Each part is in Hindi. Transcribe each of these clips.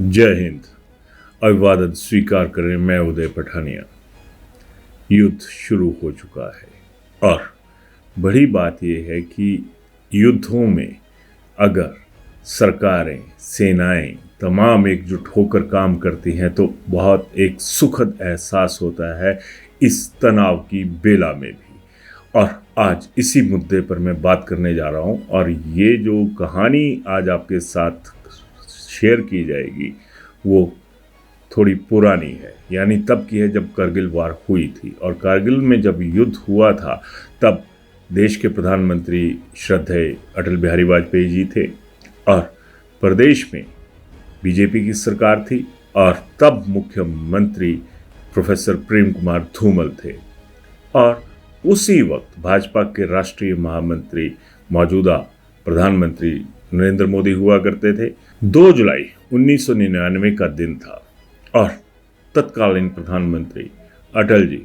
जय हिंद। अभिवादन स्वीकार करें, मैं उदय पठानिया। युद्ध शुरू हो चुका है और बड़ी बात यह है कि युद्धों में अगर सरकारें, सेनाएं तमाम एकजुट होकर काम करती हैं तो बहुत एक सुखद एहसास होता है इस तनाव की बेला में भी। और आज इसी मुद्दे पर मैं बात करने जा रहा हूं और ये जो कहानी आज आपके साथ शेयर की जाएगी वो थोड़ी पुरानी है, यानी तब की है जब करगिल वार हुई थी। और करगिल में जब युद्ध हुआ था तब देश के प्रधानमंत्री श्रद्धेय अटल बिहारी वाजपेयी जी थे और प्रदेश में बीजेपी की सरकार थी और तब मुख्यमंत्री प्रोफेसर प्रेम कुमार धूमल थे और उसी वक्त भाजपा के राष्ट्रीय महामंत्री मौजूदा प्रधानमंत्री नरेंद्र मोदी हुआ करते थे। 2 जुलाई 1999 का दिन था और तत्कालीन प्रधानमंत्री अटल जी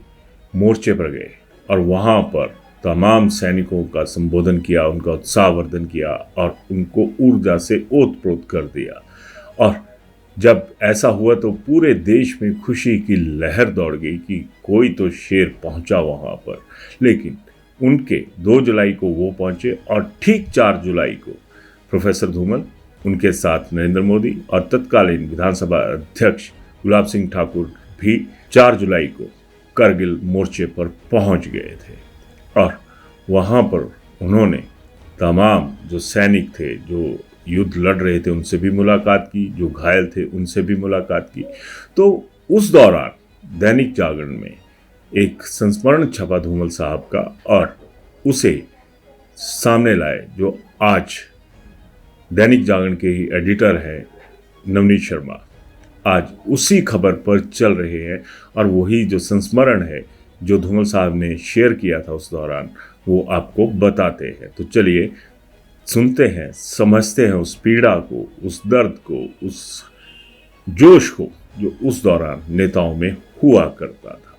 मोर्चे पर गए और वहां पर तमाम सैनिकों का संबोधन किया, उनका उत्साहवर्धन किया और उनको ऊर्जा से ओतप्रोत कर दिया। और जब ऐसा हुआ तो पूरे देश में खुशी की लहर दौड़ गई कि कोई तो शेर पहुंचा वहां पर। लेकिन उनके 2 जुलाई को वो पहुंचे और ठीक 4 जुलाई को प्रोफेसर धूमल, उनके साथ नरेंद्र मोदी और तत्कालीन विधानसभा अध्यक्ष गुलाब सिंह ठाकुर भी 4 जुलाई को करगिल मोर्चे पर पहुंच गए थे। और वहां पर उन्होंने तमाम जो सैनिक थे, जो युद्ध लड़ रहे थे, उनसे भी मुलाकात की, जो घायल थे उनसे भी मुलाकात की। तो उस दौरान दैनिक जागरण में एक संस्मरण छपा धूमल साहब का और उसे सामने लाए, जो आज दैनिक जागरण के ही एडिटर हैं नवनीत शर्मा, आज उसी खबर पर चल रहे हैं और वही जो संस्मरण है जो धूमल साहब ने शेयर किया था उस दौरान वो आपको बताते हैं। तो चलिए सुनते हैं, समझते हैं उस पीड़ा को, उस दर्द को, उस जोश को जो उस दौरान नेताओं में हुआ करता था।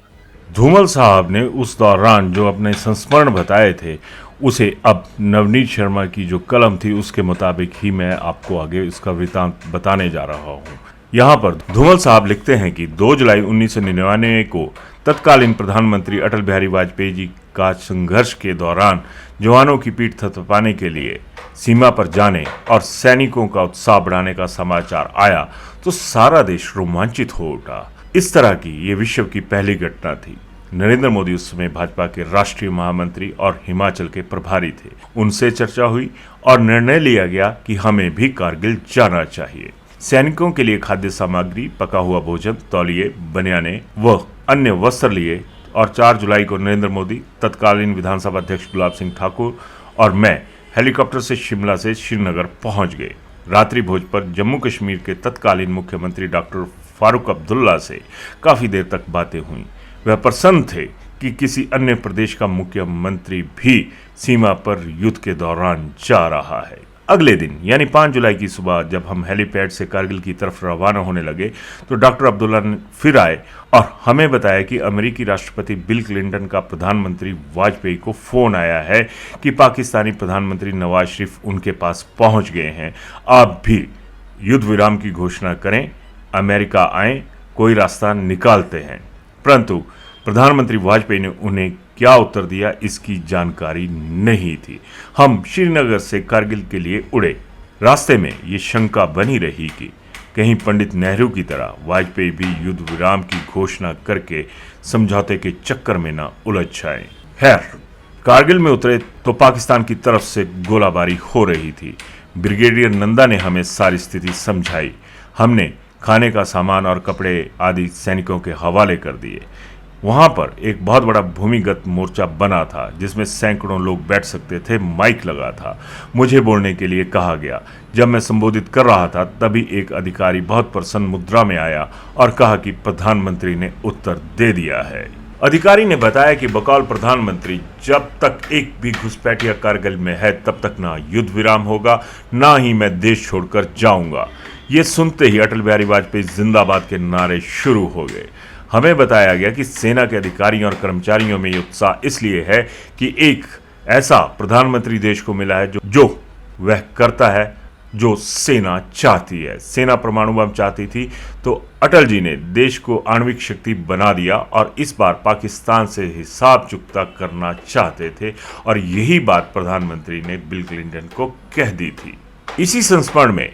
धूमल साहब ने उस दौरान जो अपने संस्मरण बताए थे उसे अब नवनीत शर्मा की जो कलम थी उसके मुताबिक ही मैं आपको आगे इसका वृतांत बताने जा रहा हूँ। यहाँ पर धूमल साहब लिखते हैं कि 2 जुलाई 1999 को तत्कालीन प्रधानमंत्री अटल बिहारी वाजपेयी जी का संघर्ष के दौरान जवानों की पीठ थपथपाने के लिए सीमा पर जाने और सैनिकों का उत्साह बढ़ाने का समाचार आया तो सारा देश रोमांचित हो उठा। इस तरह की ये विश्व की पहली घटना थी। नरेंद्र मोदी उस समय भाजपा के राष्ट्रीय महामंत्री और हिमाचल के प्रभारी थे। उनसे चर्चा हुई और निर्णय लिया गया कि हमें भी कारगिल जाना चाहिए। सैनिकों के लिए खाद्य सामग्री, पका हुआ भोजन, तौलिए, बनियाने व अन्य वस्त्र लिए और 4 जुलाई को नरेंद्र मोदी, तत्कालीन विधानसभा अध्यक्ष गुलाब सिंह ठाकुर और मैं हेलीकॉप्टर से शिमला से श्रीनगर पहुंच गए। रात्रि भोज पर जम्मू कश्मीर के तत्कालीन मुख्यमंत्री डॉक्टर फारूक अब्दुल्ला से काफी देर तक बातें हुई। वह प्रसन्न थे कि किसी अन्य प्रदेश का मुख्यमंत्री भी सीमा पर युद्ध के दौरान जा रहा है। अगले दिन यानी 5 जुलाई की सुबह जब हम हेलीपैड से कारगिल की तरफ रवाना होने लगे तो डॉक्टर अब्दुल्ला ने फिर आए और हमें बताया कि अमेरिकी राष्ट्रपति बिल क्लिंटन का प्रधानमंत्री वाजपेयी को फोन आया है कि पाकिस्तानी प्रधानमंत्री नवाज शरीफ उनके पास पहुंच गए हैं, आप भी युद्ध विराम की घोषणा करें, अमेरिका आए, कोई रास्ता निकालते हैं। परंतु प्रधानमंत्री वाजपेयी ने उन्हें क्या उत्तर दिया इसकी जानकारी नहीं थी। हम श्रीनगर से कारगिल के लिए उड़े। रास्ते में ये शंका बनी रही कि कहीं पंडित नेहरू की तरह वाजपेयी भी युद्ध विराम की घोषणा करके समझौते के चक्कर में न उलझ जाए। खैर, कारगिल में उतरे तो पाकिस्तान की तरफ से गोलाबारी हो रही थी। ब्रिगेडियर नंदा ने हमें सारी स्थिति समझाई। हमने खाने का सामान और कपड़े आदि सैनिकों के हवाले कर दिए। वहां पर एक बहुत बड़ा भूमिगत मोर्चा बना था जिसमें सैकड़ों लोग बैठ सकते थे। माइक लगा था, मुझे बोलने के लिए कहा गया। जब मैं संबोधित कर रहा था तभी एक अधिकारी बहुत प्रसन्न मुद्रा में आया और कहा कि प्रधानमंत्री ने उत्तर दे दिया है। अधिकारी ने बताया कि बकौल प्रधानमंत्री जब तक एक भी घुसपैठिया कारगिल में है तब तक ना युद्ध विराम होगा, ना ही मैं देश छोड़कर जाऊंगा। ये सुनते ही अटल बिहारी वाजपेयी जिंदाबाद के नारे शुरू हो गए। हमें बताया गया कि सेना के अधिकारियों और कर्मचारियों में ये उत्साह इसलिए है कि एक ऐसा प्रधानमंत्री देश को मिला है जो वह करता है जो सेना चाहती है। सेना परमाणु बम चाहती थी तो अटल जी ने देश को आणविक शक्ति बना दिया और इस बार पाकिस्तान से हिसाब चुकता करना चाहते थे और यही बात प्रधानमंत्री ने बिल क्लिंटन को कह दी थी। इसी संस्मरण में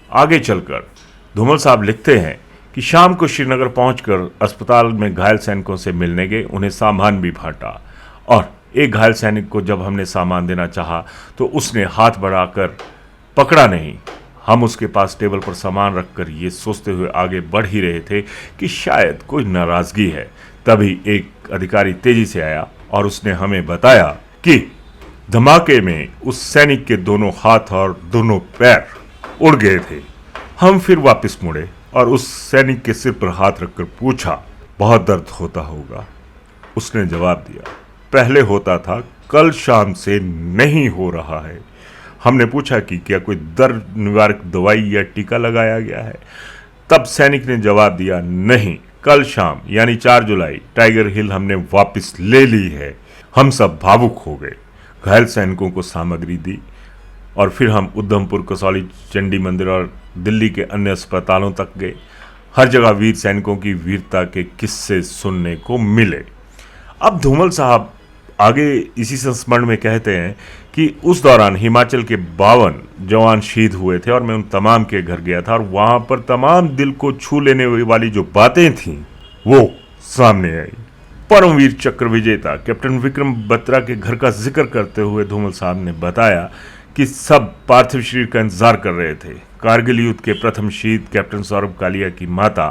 आगे चलकर धूमल साहब लिखते हैं कि शाम को श्रीनगर पहुंचकर अस्पताल में घायल सैनिकों से मिलने गए, उन्हें सामान भी बांटा और एक घायल सैनिक को जब हमने सामान देना चाहा तो उसने हाथ बढ़ाकर पकड़ा नहीं। हम उसके पास टेबल पर सामान रखकर ये सोचते हुए आगे बढ़ ही रहे थे कि शायद कोई नाराजगी है। तभी एक अधिकारी तेजी से आया और उसने हमें बताया कि धमाके में उस सैनिक के दोनों हाथ और दोनों पैर उड़ गए थे। हम फिर वापस मुड़े और उस सैनिक के सिर पर हाथ रखकर पूछा, बहुत दर्द होता होगा? उसने जवाब दिया, पहले होता था, कल शाम से नहीं हो रहा है। हमने पूछा कि क्या कोई दर्द निवारक दवाई या टीका लगाया गया है? तब सैनिक ने जवाब दिया, नहीं, कल शाम यानी 4 जुलाई टाइगर हिल हमने वापस ले ली है। हम सब भावुक हो गए, घायल सैनिकों को सामग्री दी और फिर हम उधमपुर, कसौली, चंडी मंदिर और दिल्ली के अन्य अस्पतालों तक गए। हर जगह वीर सैनिकों की वीरता के किस्से सुनने को मिले। अब धूमल साहब आगे इसी संस्मरण में कहते हैं कि उस दौरान हिमाचल के 52 जवान शहीद हुए थे और मैं उन तमाम के घर गया था और वहां पर तमाम दिल को छू लेने वाली जो बातें थीं वो सामने आई। परमवीर चक्र विजेता कैप्टन विक्रम बत्रा के घर का जिक्र करते हुए धूमल साहब ने बताया कि सब पार्थिव शरीर का इंतजार कर रहे थे। कारगिल युद्ध के प्रथम शहीद कैप्टन सौरभ कालिया की माता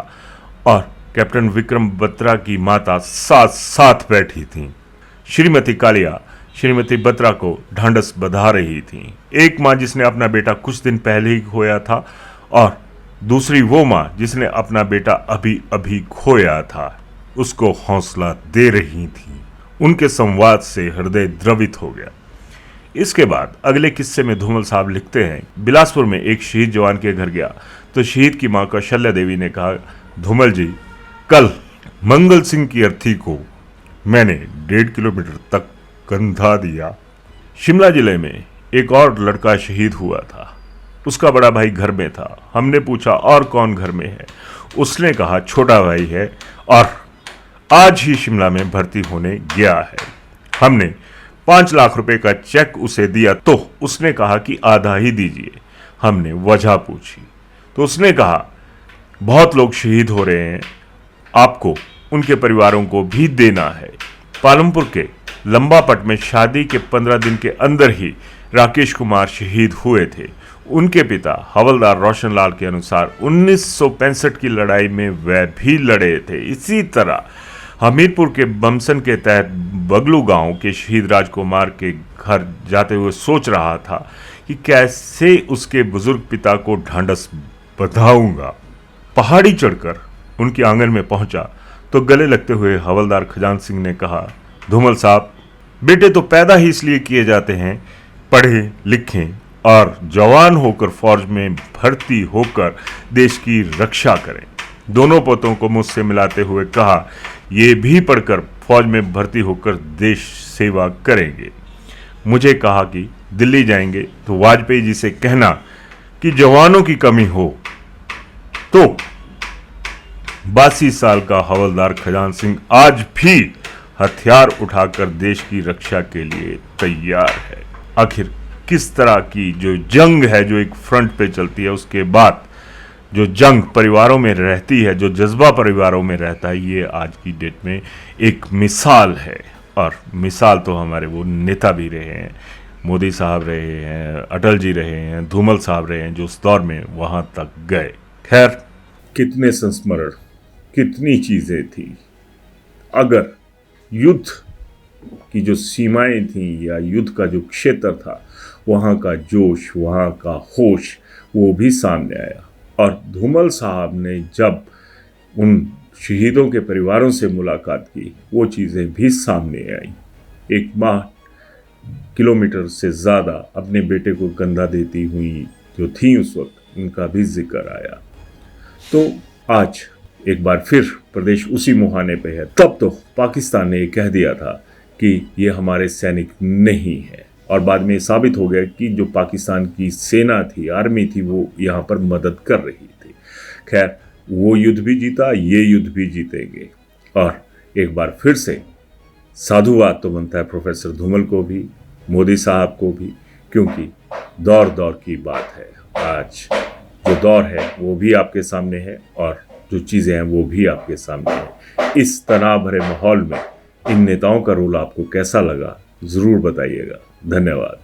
और कैप्टन विक्रम बत्रा की माता साथ साथ बैठी थीं। श्रीमती कालिया श्रीमती बत्रा को ढांढस बंधा रही थी। एक माँ जिसने अपना बेटा कुछ दिन पहले ही खोया था और दूसरी वो माँ जिसने अपना बेटा अभी अभी खोया था, उसको हौसला दे रही थी। उनके संवाद से हृदय द्रवित हो गया। इसके बाद अगले किस्से में धूमल साहब लिखते हैं, बिलासपुर में एक शहीद जवान के घर गया तो शहीद की माँ कौशल्या देवी ने कहा, धूमल जी, कल मंगल सिंह की अर्थी को मैंने 1.5 किलोमीटर तक कंधा दिया। शिमला जिले में एक और लड़का शहीद हुआ था, उसका बड़ा भाई घर में था। हमने पूछा, और कौन घर में है? उसने कहा, छोटा भाई है और आज ही शिमला में भर्ती होने गया है। हमने 5 लाख रुपए का चेक उसे दिया तो उसने कहा कि आधा ही दीजिए। हमने वजह पूछी तो उसने कहा, बहुत लोग शहीद हो रहे हैं, आपको उनके परिवारों को भी देना है। पालमपुर के लंबापट में शादी के 15 दिन के अंदर ही राकेश कुमार शहीद हुए थे। उनके पिता हवलदार रोशन लाल के अनुसार 1965 की लड़ाई में वह भी लड़े थे। इसी तरह हमीरपुर के बमसन के तहत बगलू गांव के शहीद राजकुमार के घर जाते हुए सोच रहा था कि कैसे उसके बुजुर्ग पिता को ढांढस बंधाऊंगा। पहाड़ी चढ़कर उनके आंगन में पहुंचा तो गले लगते हुए हवलदार खजान सिंह ने कहा, धूमल साहब, बेटे तो पैदा ही इसलिए किए जाते हैं, पढ़ें लिखें और जवान होकर फौज में भर्ती होकर देश की रक्षा करें। दोनों पोतों को मुझसे मिलाते हुए कहा, ये भी पढ़कर फौज में भर्ती होकर देश सेवा करेंगे। मुझे कहा कि दिल्ली जाएंगे तो वाजपेयी जी से कहना कि जवानों की कमी हो तो 82 साल का हवलदार खजान सिंह आज भी हथियार उठाकर देश की रक्षा के लिए तैयार है। आखिर किस तरह की जो जंग है जो एक फ्रंट पे चलती है, उसके बाद जो जंग परिवारों में रहती है, जो जज्बा परिवारों में रहता है, ये आज की डेट में एक मिसाल है। और मिसाल तो हमारे वो नेता भी रहे हैं, मोदी साहब रहे हैं, अटल जी रहे हैं, धूमल साहब रहे हैं, जो उस दौर में वहां तक गए। खैर, कितने संस्मरण, कितनी चीजें थी। अगर युद्ध की जो सीमाएं थी या युद्ध का जो क्षेत्र था, वहाँ का जोश, वहाँ का होश, वो भी सामने आया। और धूमल साहब ने जब उन शहीदों के परिवारों से मुलाकात की, वो चीज़ें भी सामने आई। एक माँ किलोमीटर से ज़्यादा अपने बेटे को कंधा देती हुई जो थी उस वक्त, उनका भी जिक्र आया। तो आज एक बार फिर प्रदेश उसी मुहाने पे है। तब तो पाकिस्तान ने कह दिया था कि ये हमारे सैनिक नहीं है, और बाद में साबित हो गया कि जो पाकिस्तान की सेना थी, आर्मी थी, वो यहाँ पर मदद कर रही थी। खैर, वो युद्ध भी जीता, ये युद्ध भी जीतेंगे। और एक बार फिर से साधुवाद तो बनता है प्रोफेसर धूमल को भी, मोदी साहब को भी, क्योंकि दौर दौर की बात है। आज जो दौर है वो भी आपके सामने है और जो चीज़ें हैं वो भी आपके सामने है। इस तनाव भरे माहौल में इन नेताओं का रोल आपको कैसा लगा, ज़रूर बताइएगा। धन्यवाद।